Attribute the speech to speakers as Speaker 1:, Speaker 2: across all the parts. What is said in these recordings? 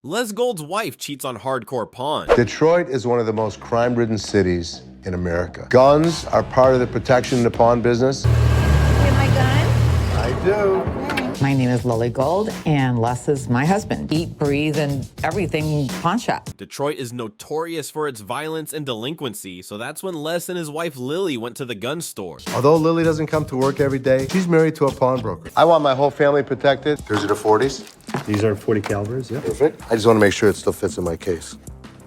Speaker 1: Les Gold's wife cheats on hardcore pawn.
Speaker 2: Detroit is one of the most crime-ridden cities in America. Guns are part of the protection in the pawn business.
Speaker 3: You have my gun?
Speaker 2: I do.
Speaker 4: My name is Lily Gold, and Les is my husband. Eat, breathe, and everything pawn shop.
Speaker 1: Detroit is notorious for its violence and delinquency, so that's when Les and his wife Lily went to the gun store.
Speaker 2: Although Lily doesn't come to work every day, she's married to a pawnbroker. I want my whole family protected. These are the 40s.
Speaker 5: These are 40 calibers, yeah.
Speaker 2: Perfect. I just want to make sure it still fits in my case.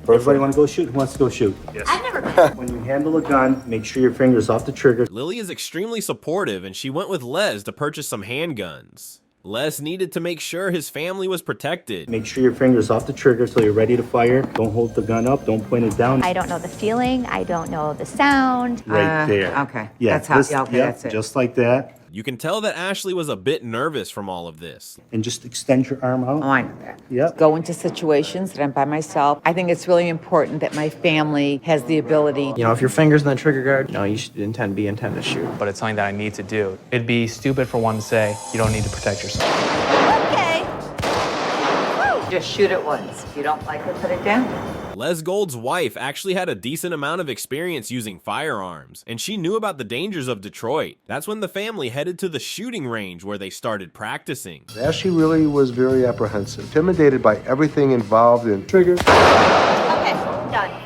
Speaker 5: Everybody want to go shoot? Who wants to go shoot?
Speaker 3: Yes. I've never been.
Speaker 5: When you handle a gun, make sure your finger's off the trigger.
Speaker 1: Lily is extremely supportive, and she went with Les to purchase some handguns. Les needed to make sure his family was protected.
Speaker 5: Make sure your finger's off the trigger so you're ready to fire. Don't hold the gun up. Don't point it down.
Speaker 3: I don't know the feeling. I don't know the sound.
Speaker 5: Right there.
Speaker 4: Okay.
Speaker 5: Yeah,
Speaker 4: That's how, okay, that's it.
Speaker 5: Just like that.
Speaker 1: You can tell that Ashley was a bit nervous from all of this.
Speaker 5: And just extend your arm out.
Speaker 4: Oh, I know that.
Speaker 5: Yep.
Speaker 4: Go into situations that I'm by myself. I think it's really important that my family has the ability.
Speaker 6: You know, if your finger's in the trigger guard, you know, you should intend to shoot.
Speaker 7: But it's something that I need to do. It'd be stupid for one to say, you don't need to protect yourself.
Speaker 3: Okay.
Speaker 4: Just shoot it once. If you don't like it, put it down.
Speaker 1: Les Gold's wife actually had a decent amount of experience using firearms, and she knew about the dangers of Detroit. That's when the family headed to the shooting range where they started practicing.
Speaker 2: Ashley really was very apprehensive, intimidated by everything involved in triggers.
Speaker 3: Okay, done.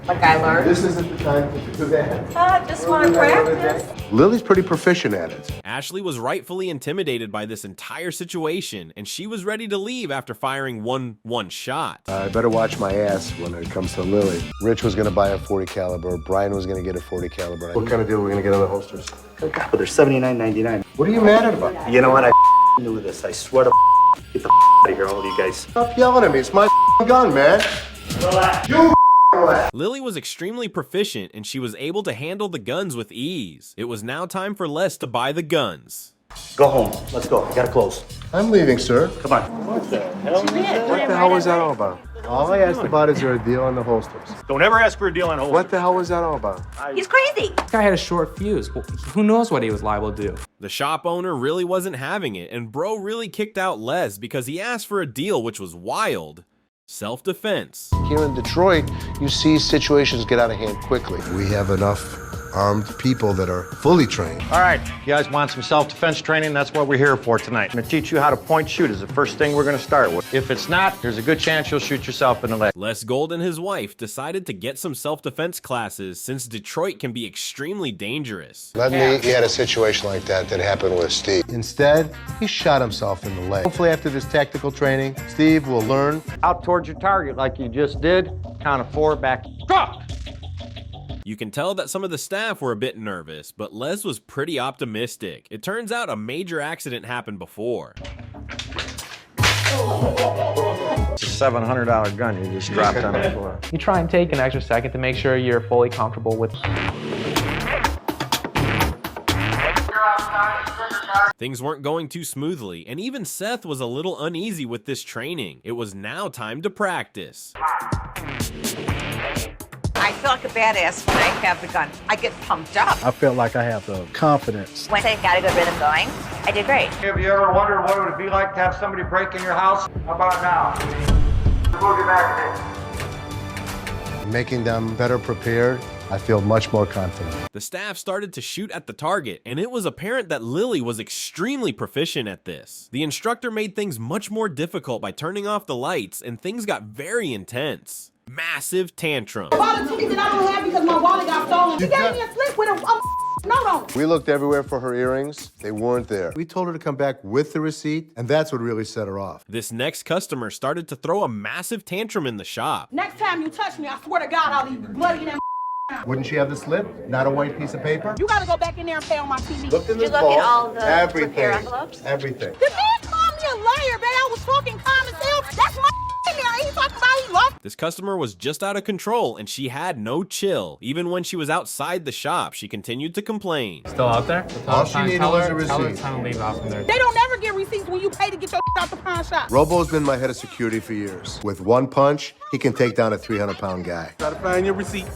Speaker 4: Like I learned.
Speaker 2: This isn't the time to do that.
Speaker 4: Just want to practice.
Speaker 2: Lily's pretty proficient at it.
Speaker 1: Ashley was rightfully intimidated by this entire situation, and she was ready to leave after firing one shot.
Speaker 2: I better watch my ass when it comes to Lily. Rich was going to buy a 40 caliber. Brian was going to get a 40 caliber. What kind of deal are we going to get on the holsters?
Speaker 5: But they're $79.99.
Speaker 2: What are you mad about?
Speaker 5: You know what? I knew this. I swear to get the out of here, all of you guys.
Speaker 2: Stop yelling at me. It's my gun, man.
Speaker 5: Relax.
Speaker 2: You relax.
Speaker 1: Lily was extremely proficient, and she was able to handle the guns with ease. It was now time for Les to buy the guns.
Speaker 5: Go home. Let's go. I gotta close.
Speaker 2: I'm leaving, sir.
Speaker 5: Come on.
Speaker 2: What the hell was that all about? All I asked about is there a deal on the holsters.
Speaker 5: Don't ever ask for a deal on hold.
Speaker 2: What the hell was that all about?
Speaker 3: He's crazy.
Speaker 7: This guy had a short fuse. Who knows what he was liable to do?
Speaker 1: The shop owner really wasn't having it, and bro really kicked out Les because he asked for a deal which was wild. Self-defense.
Speaker 2: Here in Detroit, you see situations get out of hand quickly. We have enough armed people that are fully trained.
Speaker 8: All right, you guys want some self-defense training? That's what we're here for tonight. I'm gonna teach you how to point shoot is the first thing we're gonna start with. If it's not, there's a good chance you'll shoot yourself in the leg.
Speaker 1: Les Gold and his wife decided to get some self-defense classes since Detroit can be extremely dangerous.
Speaker 2: He had a situation like that happened with Steve. Instead, he shot himself in the leg. Hopefully after this tactical training, Steve will learn.
Speaker 8: Out towards your target like you just did. Count of 4, back, drop!
Speaker 1: You can tell that some of the staff were a bit nervous, but Les was pretty optimistic. It turns out a major accident happened before.
Speaker 8: It's a $700 gun you just dropped on the floor.
Speaker 7: You try and take an extra second to make sure you're fully comfortable with.
Speaker 1: Things weren't going too smoothly, and even Seth was a little uneasy with this training. It was now time to practice.
Speaker 4: I feel like a badass when I have the gun. I get pumped up.
Speaker 5: I feel like I have the confidence.
Speaker 3: Once I got a good rhythm going, I did great.
Speaker 8: Have you ever wondered what it would be like to have somebody break in your house? How about now? Boogie back
Speaker 2: Making them better prepared, I feel much more confident.
Speaker 1: The staff started to shoot at the target, and it was apparent that Lily was extremely proficient at this. The instructor made things much more difficult by turning off the lights, and things got very intense. Massive tantrum.
Speaker 9: Wallet tickets that I don't have because my wallet got stolen. She gave me a slip with a note on it.
Speaker 2: We looked everywhere for her earrings. They weren't there. We told her to come back with the receipt, and that's what really set her off.
Speaker 1: This next customer started to throw a massive tantrum in the shop.
Speaker 9: Next time you touch me, I swear to God, I'll leave you bloody and
Speaker 2: Wouldn't she have the slip? Not a white piece of paper?
Speaker 9: You gotta go back in there and pay on my TV.
Speaker 2: Looked in
Speaker 3: Did
Speaker 2: this
Speaker 3: you look at
Speaker 2: vault.
Speaker 3: all the
Speaker 2: Everything.
Speaker 3: repair envelopes?
Speaker 2: Everything.
Speaker 9: The man called me a liar, babe. I was talking calm as hell. That's my in there. He talking about he lost.
Speaker 1: This customer was just out of control, and she had no chill. Even when she was outside the shop, she continued to complain.
Speaker 7: Still out there?
Speaker 2: All she needed was a
Speaker 7: Tell her
Speaker 2: receipt.
Speaker 7: it's time to leave out from there.
Speaker 9: They don't ever get receipts when you pay to get your out the pawn shop.
Speaker 2: Robo's been my head of security for years. With one punch, he can take down a 300-pound guy.
Speaker 10: Gotta find your receipt.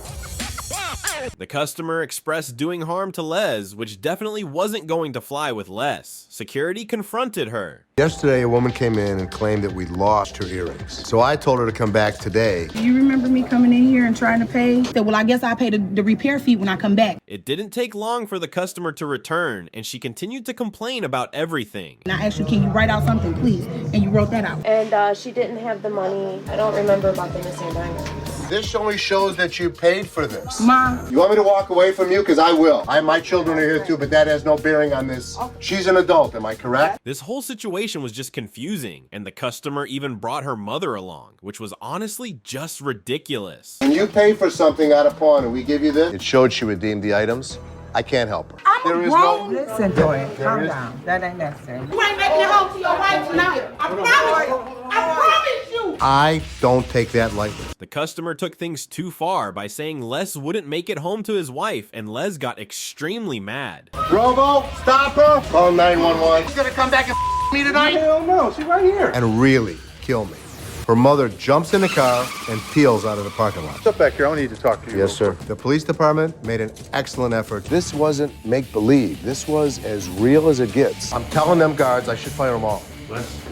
Speaker 1: The customer expressed doing harm to Les, which definitely wasn't going to fly with Les. Security confronted her.
Speaker 2: Yesterday, a woman came in and claimed that we lost her earrings. So I told her to come back today.
Speaker 9: Do you remember me coming in here and trying to pay? Said, well, I guess I'll pay the repair fee when I come back.
Speaker 1: It didn't take long for the customer to return, and she continued to complain about everything.
Speaker 9: And I asked you, can you write out something, please? And you wrote that out.
Speaker 10: And she didn't have the money. I don't remember about the missing diamond.
Speaker 2: This only shows that you paid for this.
Speaker 9: Ma.
Speaker 2: You want me to walk away from you? Because I will. My children are here too, but that has no bearing on this. She's an adult, am I correct?
Speaker 1: This whole situation was just confusing, and the customer even brought her mother along, which was honestly just ridiculous.
Speaker 2: When you pay for something out of pawn and we give you this, it showed she redeemed the items. I can't help her.
Speaker 9: I'm a grown.
Speaker 11: Listen to it. Calm down. That ain't necessary.
Speaker 9: You ain't making it home to your wife tonight. I promise you. I promise you.
Speaker 2: I don't take that lightly.
Speaker 1: The customer took things too far by saying Les wouldn't make it home to his wife, and Les got extremely mad.
Speaker 2: Robo, stop her. Call 911. She's gonna come back and me tonight?
Speaker 5: Hell no, she's right here.
Speaker 2: And really kill me. Her mother jumps in the car and peels out of the parking lot.
Speaker 12: Step back here, I need to talk to you.
Speaker 2: Yes, sir. The police department made an excellent effort. This wasn't make-believe. This was as real as it gets. I'm telling them guards I should fire them all.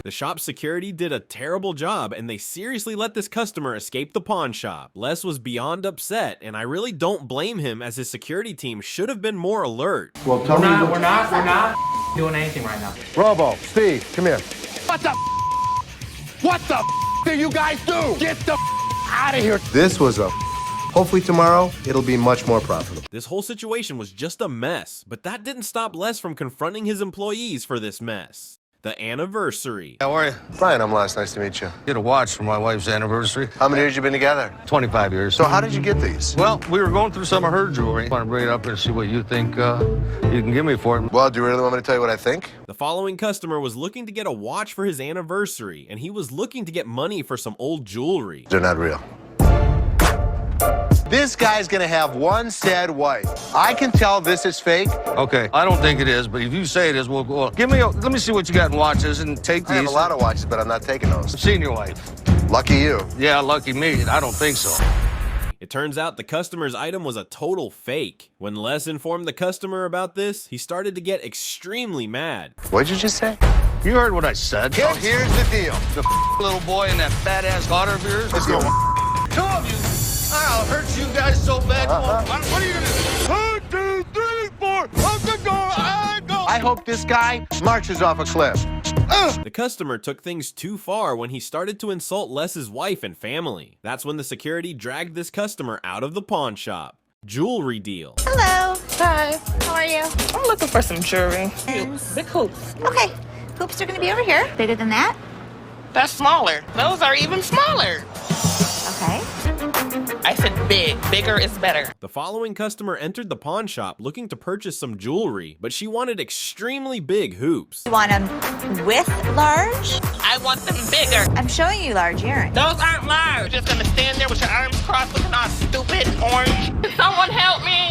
Speaker 1: The shop's security did a terrible job, and they seriously let this customer escape the pawn shop. Les was beyond upset, and I really don't blame him, as his security team should have been more alert.
Speaker 2: Well, tell me.
Speaker 7: We're not doing anything right now.
Speaker 2: Robo, Steve, come here.
Speaker 12: What the do you guys do? Get the out of here.
Speaker 2: This was a... Hopefully tomorrow, it'll be much more profitable.
Speaker 1: This whole situation was just a mess, but that didn't stop Les from confronting his employees for this mess. The anniversary.
Speaker 12: How are you?
Speaker 2: Brian, I'm Les. Nice to meet you.
Speaker 12: Get a watch for my wife's anniversary.
Speaker 2: How many years you been together?
Speaker 12: 25 years.
Speaker 2: So how did you get these?
Speaker 12: Well, we were going through some of her jewelry. I want to bring it up here and see what you think you can give me for it.
Speaker 2: Well, do you really want me to tell you what I think?
Speaker 1: The following customer was looking to get a watch for his anniversary, and he was looking to get money for some old jewelry.
Speaker 2: They're not real. This guy's gonna have one sad wife. I can tell this is fake.
Speaker 12: Okay, I don't think it is, but if you say it is, we'll go. Let me see what you got in watches and take these.
Speaker 2: I have a lot of watches, but I'm not taking those.
Speaker 12: I've seen your wife.
Speaker 2: Lucky you.
Speaker 12: Yeah, lucky me. I don't think so.
Speaker 1: It turns out the customer's item was a total fake. When Les informed the customer about this, he started to get extremely mad.
Speaker 2: What'd you just say?
Speaker 12: You heard what I said.
Speaker 2: Here's the deal.
Speaker 12: The little boy and that fat-ass daughter of yours.
Speaker 2: Let's go.
Speaker 12: Two of you. I'll hurt you guys so bad. What are you gonna do? 1, 2, 3, 4. Out the door. I go.
Speaker 2: I hope this guy marches off a cliff.
Speaker 1: The customer took things too far when he started to insult Les's wife and family. That's when the security dragged this customer out of the pawn shop. Jewelry deal.
Speaker 3: Hello.
Speaker 10: Hi.
Speaker 3: How are you?
Speaker 10: I'm looking for some jewelry. Big hoops.
Speaker 3: Okay. Hoops are going to be over here. Bigger than that?
Speaker 10: That's smaller. Those are even smaller.
Speaker 3: Okay.
Speaker 10: I said big. Bigger is better.
Speaker 1: The following customer entered the pawn shop looking to purchase some jewelry, but she wanted extremely big hoops.
Speaker 3: You want them with large?
Speaker 10: I want them bigger.
Speaker 3: I'm showing you large earrings.
Speaker 10: Those aren't large. You're just gonna stand there with your arms crossed looking all stupid and orange. Can someone help me?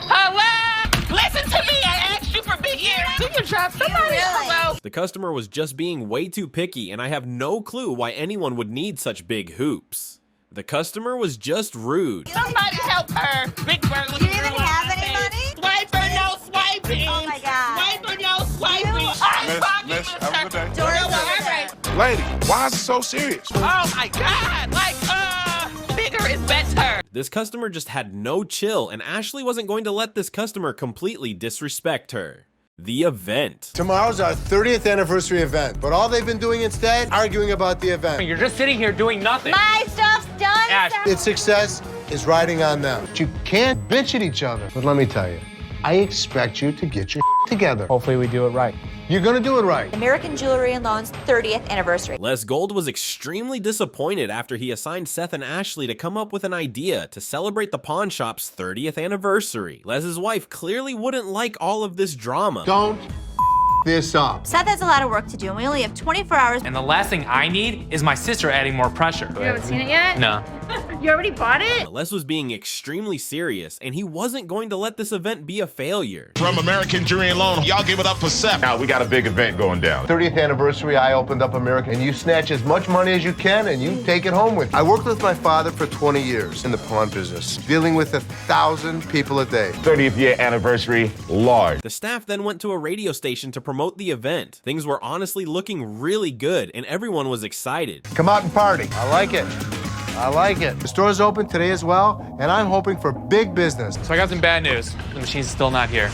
Speaker 10: Hello? Listen to me. I asked you for big earrings. Do your job. Somebody hello.
Speaker 1: The customer was just being way too picky, and I have no clue why anyone would need such big hoops. The customer was just rude.
Speaker 10: Somebody help her. Big bird.
Speaker 3: Do you even have any money?
Speaker 10: Swipe or no swiping.
Speaker 3: Oh my God.
Speaker 10: Swipe or no swiping. I'm talking
Speaker 12: miss,
Speaker 10: to
Speaker 12: have a
Speaker 10: her.
Speaker 12: good day.
Speaker 3: Doors
Speaker 10: All
Speaker 3: over
Speaker 10: right.
Speaker 3: there.
Speaker 12: Lady, why is it so serious?
Speaker 10: Oh my God. Bigger is better.
Speaker 1: This customer just had no chill, and Ashley wasn't going to let this customer completely disrespect her. The event.
Speaker 2: Tomorrow's our 30th anniversary event, but all they've been doing instead, arguing about the event.
Speaker 7: You're just sitting here doing nothing.
Speaker 3: My stuff's done.
Speaker 7: Ash.
Speaker 3: sir.
Speaker 2: Its success is riding on them. But you can't bitch at each other. But let me tell you, I expect you to get your together.
Speaker 7: Hopefully we do it right.
Speaker 2: You're gonna do it right.
Speaker 3: American Jewelry and Loan's 30th anniversary.
Speaker 1: Les Gold was extremely disappointed after he assigned Seth and Ashley to come up with an idea to celebrate the pawn shop's 30th anniversary. Les's wife clearly wouldn't like all of this drama.
Speaker 2: Don't this up.
Speaker 3: Seth has a lot of work to do, and we only have 24 hours.
Speaker 7: And the last thing I need is my sister adding more pressure.
Speaker 10: You haven't seen it yet?
Speaker 7: No.
Speaker 3: You already bought it?
Speaker 1: Les was being extremely serious, and he wasn't going to let this event be a failure.
Speaker 12: From American Jewelry and Loan, y'all give it up for Seth.
Speaker 2: Now, we got a big event going down. 30th anniversary, I opened up America, and you snatch as much money as you can, and you take it home with you. I worked with my father for 20 years in the pawn business, dealing with 1,000 people a day.
Speaker 12: 30th year anniversary, large.
Speaker 1: The staff then went to a radio station to promote the event. Things were honestly looking really good, and everyone was excited.
Speaker 2: Come out and party. I like it. I like it. The store's open today as well, and I'm hoping for big business.
Speaker 7: So I got some bad news. The machine's still not here.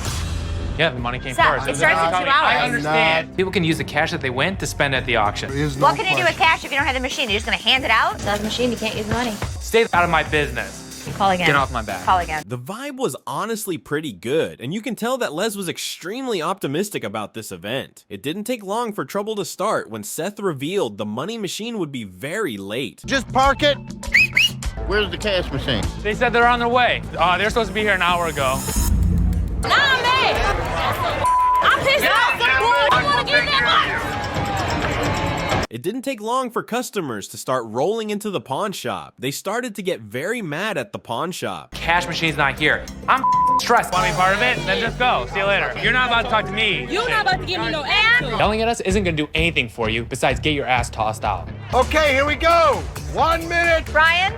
Speaker 7: Yeah, the money came
Speaker 3: Stop.
Speaker 7: first.
Speaker 3: It starts in 2 hours.
Speaker 7: I understand. People can use the cash that they win to spend at the auction.
Speaker 3: What can you do with cash if you don't have the machine? You're just gonna hand it out? Without the machine, you can't use the money.
Speaker 7: Stay out of my business.
Speaker 3: Call again.
Speaker 7: Get off my back.
Speaker 3: Call again.
Speaker 1: The vibe was honestly pretty good, and you can tell that Les was extremely optimistic about this event. It didn't take long for trouble to start when Seth revealed the money machine would be very late.
Speaker 2: Just park it. Where's the cash machine?
Speaker 7: They said they're on their way. They're supposed to be here an hour ago.
Speaker 9: Nah, man. I'm pissed off. I want to get that money.
Speaker 1: It didn't take long for customers to start rolling into the pawn shop. They started to get very mad at the pawn shop.
Speaker 7: Cash machine's not here. I'm stressed. Want to be part of it? Then just go. See you later. You're not about to talk to me.
Speaker 9: You're not about to give me no attitude.
Speaker 7: Yelling at us isn't going to do anything for you besides get your ass tossed out.
Speaker 2: Okay, here we go. 1 minute.
Speaker 3: Brian,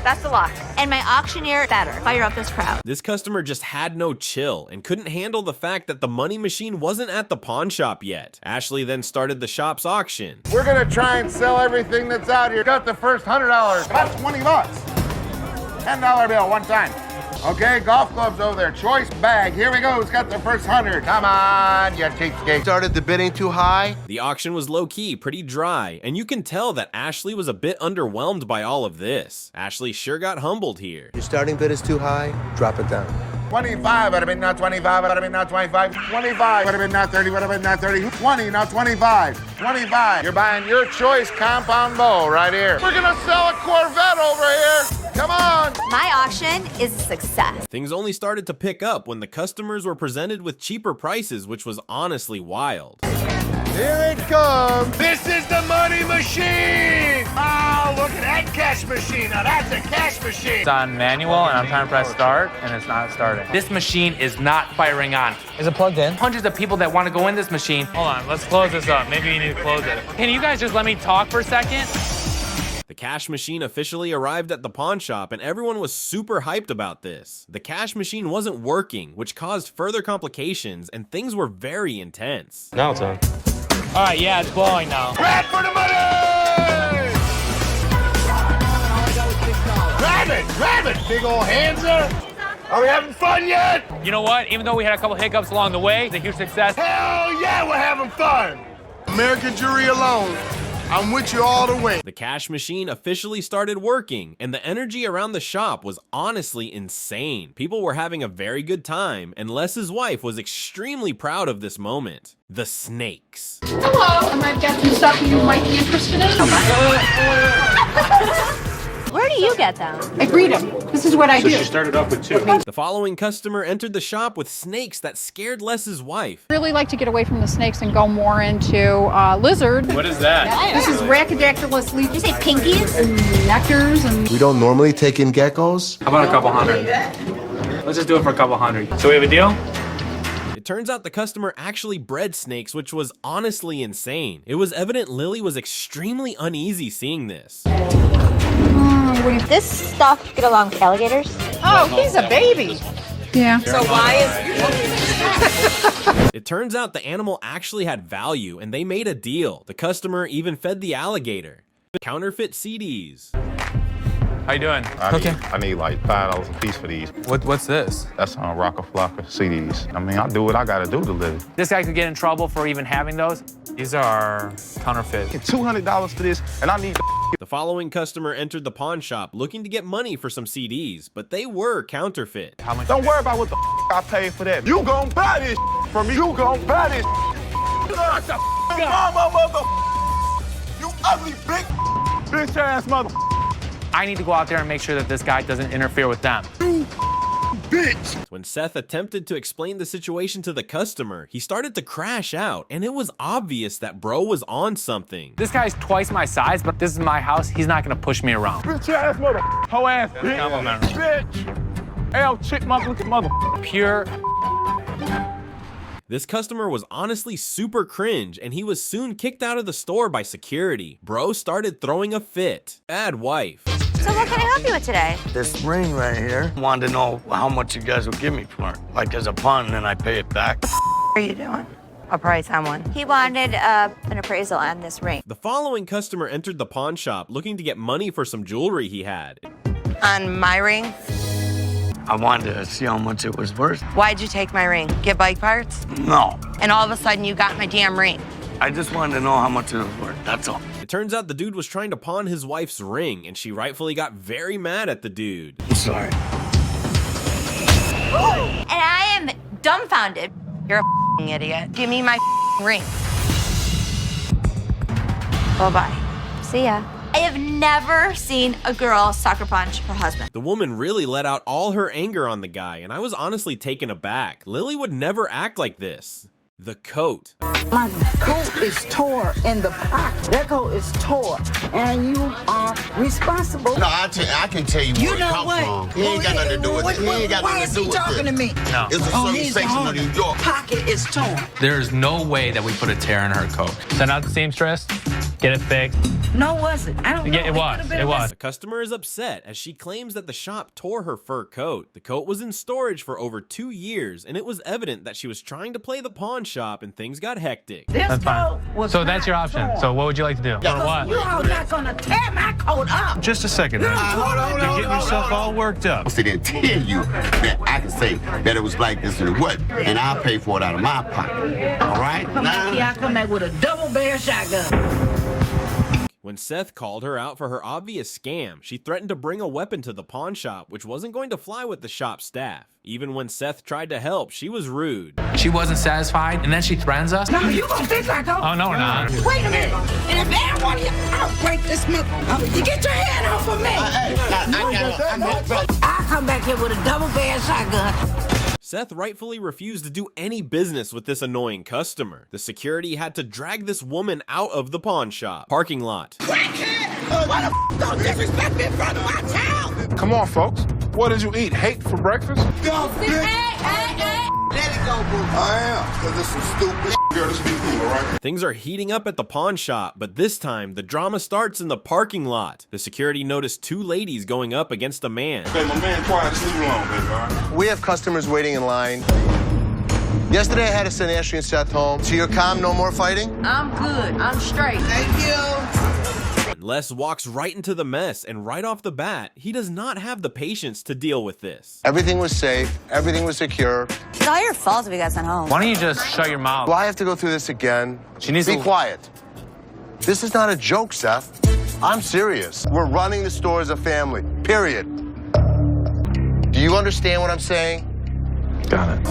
Speaker 3: best of luck. And my auctioneer, better. Fire up this crowd.
Speaker 1: This customer just had no chill and couldn't handle the fact that the money machine wasn't at the pawn shop yet. Ashley then started the shop's auction.
Speaker 12: We're gonna try and sell everything that's out here. Got the first $100. That's 20 bucks. $10 bill one time. Okay, golf clubs over there. Choice bag. Here we go. Who's got the first 100? Come on, you cheapskate.
Speaker 2: Started the bidding too high.
Speaker 1: The auction was low-key, pretty dry, and you can tell that Ashley was a bit underwhelmed by all of this. Ashley sure got humbled here.
Speaker 2: Your starting bid is too high. Drop it down.
Speaker 12: 25 would have been not 25, would have been not 25. 25 would have been not 30, would have been not 30. 20, now 25. 25. You're buying your choice compound bow right here. We're gonna sell a Corvette over here. Come on.
Speaker 3: My auction is a success.
Speaker 1: Things only started to pick up when the customers were presented with cheaper prices, which was honestly wild.
Speaker 12: Here it comes. This is the money machine. Oh, look at that cash machine. Now that's a cash machine.
Speaker 7: It's on manual, and I'm trying to press start, and it's not starting. This machine is not firing on. Is it plugged in? Hundreds of people that want to go in this machine. Hold on, let's close this up. Maybe you need to close it. Can you guys just let me talk for a second?
Speaker 1: The cash machine officially arrived at the pawn shop, and everyone was super hyped about this. The cash machine wasn't working, which caused further complications, and things were very intense.
Speaker 7: Now it's on. All right, yeah, it's blowing now.
Speaker 12: Grab for the money! Grab it! Grab it, big old handser! Are we having fun yet?
Speaker 7: You know what? Even though we had a couple hiccups along the way, it's a huge success.
Speaker 12: Hell yeah, we're having fun! American Jewelry alone. I'm with you all the way.
Speaker 1: The cash machine officially started working, and the energy around the shop was honestly insane. People were having a very good time, and Les's wife was extremely proud of this moment. The snakes.
Speaker 9: Hello, and I've got some stuff you might be interested in.
Speaker 3: Where do you get them?
Speaker 9: I breed them. This is what I do.
Speaker 12: She started off with 2.
Speaker 1: The following customer entered the shop with snakes that scared Les's wife.
Speaker 9: Really like to get away from the snakes and go more into lizard.
Speaker 7: What is that?
Speaker 9: This is Rhacodactylus leaf. Did you say pinkies? And nectars and...
Speaker 2: We don't normally take in geckos.
Speaker 7: How about a couple hundred? Let's just do it for a couple hundred. So we have a deal?
Speaker 1: It turns out the customer actually bred snakes, which was honestly insane. It was evident Lily was extremely uneasy seeing this.
Speaker 3: This stuff get along with alligators?
Speaker 11: Oh, he's a baby.
Speaker 9: Yeah.
Speaker 11: So why is...
Speaker 1: It turns out the animal actually had value, and they made a deal. The customer even fed the alligator. Counterfeit CDs.
Speaker 7: How you doing?
Speaker 12: I need like $5 a piece for these.
Speaker 7: What's this?
Speaker 12: That's on Rocka Flocka CDs. I mean, I do what I gotta do to live.
Speaker 7: This guy could get in trouble for even having those. These are counterfeit.
Speaker 12: $200 for this, and I need
Speaker 1: The following customer entered the pawn shop looking to get money for some CDs, but they were counterfeit.
Speaker 7: How much?
Speaker 12: Don't worry about what the I paid for that. You gon' buy this from me. You gon' buy this. Shut the mama, mother. You ugly big bitch ass mother.
Speaker 7: I need to go out there and make sure that this guy doesn't interfere with them.
Speaker 12: You bitch!
Speaker 1: When Seth attempted to explain the situation to the customer, he started to crash out, and it was obvious that bro was on something.
Speaker 7: This guy's twice my size, but this is my house. He's not gonna push me around.
Speaker 12: Bitch ass mother, hoe ass bitch.
Speaker 7: Compliment.
Speaker 12: Bitch! L chick mother.
Speaker 7: Pure.
Speaker 1: This customer was honestly super cringe, and he was soon kicked out of the store by security. Bro started throwing a fit. Bad wife.
Speaker 3: So what can I help you with today?
Speaker 13: This ring right here, wanted to know how much you guys will give me for it. Like as a pawn, and I pay it back.
Speaker 3: What are you doing? A price on one. He wanted an appraisal on this ring.
Speaker 1: The following customer entered the pawn shop looking to get money for some jewelry he had.
Speaker 11: On my ring?
Speaker 13: I wanted to see how much it was worth.
Speaker 11: Why'd you take my ring? Get bike parts?
Speaker 13: No,
Speaker 11: And all of a sudden you got my damn ring.
Speaker 13: I just wanted to know how much it was worth, that's all.
Speaker 1: It turns out the dude was trying to pawn his wife's ring, and she rightfully got very mad at the dude.
Speaker 13: I'm sorry.
Speaker 3: And I am dumbfounded.
Speaker 11: You're a f***ing idiot. Give me my f***ing ring. Bye-bye.
Speaker 3: See ya. I have never seen a girl sucker punch her husband.
Speaker 1: The woman really let out all her anger on the guy, and I was honestly taken aback. Lily would never act like this. The coat.
Speaker 9: My coat is tore in the pocket. That coat is tore, and you are responsible.
Speaker 12: No, I can tell you where it come from. He ain't got nothing to do with it. He ain't got
Speaker 9: Why
Speaker 12: nothing
Speaker 9: is
Speaker 12: to do
Speaker 9: he
Speaker 12: with
Speaker 9: talking to
Speaker 12: it.
Speaker 9: me?
Speaker 7: No.
Speaker 12: It's a certain section of New York.
Speaker 9: Pocket is torn.
Speaker 7: There's no way that we put a tear in her coat. Send out the seamstress, get it fixed.
Speaker 9: No, was it? I don't know.
Speaker 7: Yeah, it was. It was.
Speaker 1: The customer is upset as she claims that the shop tore her fur coat. The coat was in storage for over 2 years, and it was evident that she was trying to play the pawn shop and things got hectic.
Speaker 9: This
Speaker 7: That's fine.
Speaker 9: coat was
Speaker 7: So that's your
Speaker 9: not
Speaker 7: option.
Speaker 9: torn.
Speaker 7: So what would you like to do? Or what?
Speaker 9: You all not gonna tear my coat up.
Speaker 14: Just a second. You're getting yourself all worked up.
Speaker 12: They didn't tell you that I can say that it was like this and it wasn't, and I'll pay for it out of my pocket. All right?
Speaker 9: Come back here, I come back with a double barrel shotgun.
Speaker 1: When Seth called her out for her obvious scam, she threatened to bring a weapon to the pawn shop, which wasn't going to fly with the shop staff. Even when Seth tried to help, she was rude.
Speaker 7: She wasn't satisfied, and then she threatens us?
Speaker 9: No, you gonna think like
Speaker 7: Oh, no, we're not.
Speaker 9: Wait a minute. And if every one of you, I'll break this mother. You get your hand off of me. I'll come back here with a double barrel shotgun.
Speaker 1: Seth rightfully refused to do any business with this annoying customer. The security had to drag this woman out of the pawn shop. Parking lot.
Speaker 9: Why the f*** don't disrespect me in front of my town?
Speaker 12: Come on, folks. What did you eat? Hate for breakfast?
Speaker 9: Go, hey. Let it go, boo.
Speaker 12: I am, because it's some stupid girl. Let's be cool, all right?
Speaker 1: Things are heating up at the pawn shop, but this time, the drama starts in the parking lot. The security noticed 2 ladies going up against a man.
Speaker 12: Okay, my man, quiet. Just leave him alone, baby, all right?
Speaker 2: We have customers waiting in line. Yesterday, I had to send Ashley and Seth home. So you're calm, no more fighting?
Speaker 11: I'm good. I'm straight.
Speaker 9: Thank you.
Speaker 1: Les walks right into the mess, and right off the bat, he does not have the patience to deal with this.
Speaker 2: Everything was safe. Everything was secure.
Speaker 3: It's all your fault if you got sent home.
Speaker 7: Why don't you just shut your mouth?
Speaker 2: Do I have to go through this again?
Speaker 7: She needs
Speaker 2: Be
Speaker 7: to...
Speaker 2: quiet. This is not a joke, Seth. I'm serious. We're running the store as a family, period. Do you understand what I'm saying?
Speaker 14: Got it.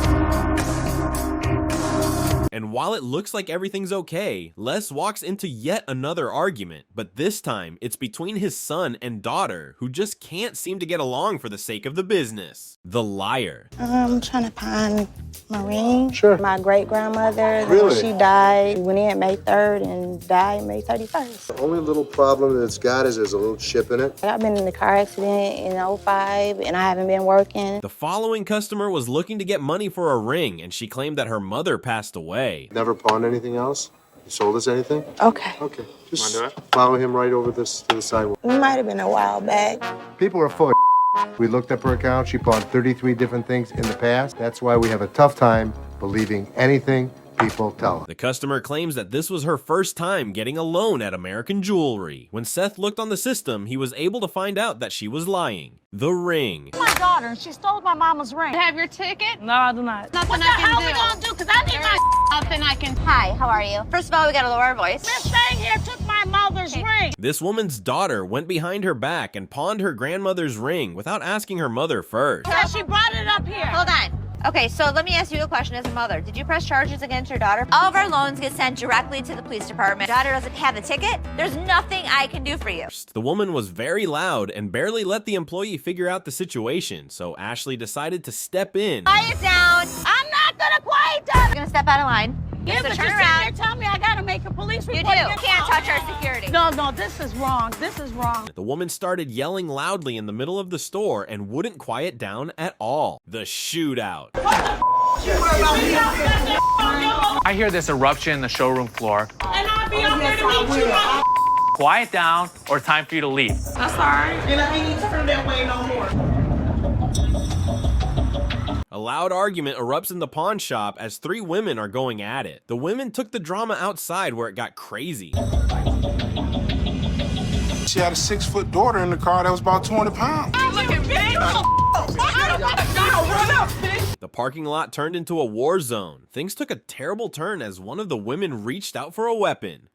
Speaker 1: And while it looks like everything's okay, Les walks into yet another argument, but this time it's between his son and daughter, who just can't seem to get along for the sake of the business. The liar.
Speaker 15: I'm trying to find my ring.
Speaker 2: Sure.
Speaker 15: My great-grandmother,
Speaker 2: Really?
Speaker 15: she died, went in May 3rd and died May 31st.
Speaker 2: The only little problem that it's got is there's a little chip in it.
Speaker 15: I've been in a car accident in 05 and I haven't been working.
Speaker 1: The following customer was looking to get money for a ring, and she claimed that her mother passed away.
Speaker 2: Never pawned anything else? You sold us anything?
Speaker 15: Okay.
Speaker 2: Okay. Just follow him right over this to the sidewalk.
Speaker 15: It might have been a while back.
Speaker 2: People are full of We looked up her account. She pawned 33 different things in the past. That's why we have a tough time believing anything people tell us.
Speaker 1: The customer claims that this was her first time getting a loan at American Jewelry. When Seth looked on the system, he was able to find out that she was lying. The ring.
Speaker 9: My daughter, and she stole my mama's ring.
Speaker 10: Have your ticket?
Speaker 9: No, I do not.
Speaker 10: Nothing
Speaker 9: What the
Speaker 10: I can
Speaker 9: hell
Speaker 10: do.
Speaker 9: we gonna do? Because I need my
Speaker 10: Nothing I can...
Speaker 3: Hi, how are you? First of all, we gotta lower our voice.
Speaker 9: This thing here took my mother's ring.
Speaker 1: This woman's daughter went behind her back and pawned her grandmother's ring without asking her mother first.
Speaker 9: Yeah, she brought it up here.
Speaker 3: Hold on. Okay, so let me ask you a question as a mother. Did you press charges against your daughter? All of our loans get sent directly to the police department. Daughter doesn't have the ticket. There's nothing I can do for you.
Speaker 1: The woman was very loud and barely let the employee figure out the situation, so Ashley decided to step in.
Speaker 3: Quiet down. I'm not gonna quiet down. I'm gonna step out of line.
Speaker 9: Yeah, but
Speaker 3: turn
Speaker 9: you're
Speaker 3: around.
Speaker 9: sitting there telling me I gotta make a police report.
Speaker 3: You do. You
Speaker 9: against
Speaker 3: can't
Speaker 9: my
Speaker 3: touch our
Speaker 9: daughter.
Speaker 3: security.
Speaker 9: No, this is wrong. This is wrong.
Speaker 1: The woman started yelling loudly in the middle of the store and wouldn't quiet down at all. The shootout.
Speaker 7: I hear this eruption in the showroom floor.
Speaker 9: And I'll be up there to meet you.
Speaker 7: Quiet down or time for you to leave.
Speaker 9: I'm sorry. And I ain't turn that way no more.
Speaker 1: A loud argument erupts in the pawn shop as 3 women are going at it. The women took the drama outside where it got crazy.
Speaker 16: She had a 6-foot daughter in the car that was about 20 pounds.
Speaker 1: The parking lot turned into a war zone. Things took a terrible turn as one of the women reached out for a weapon.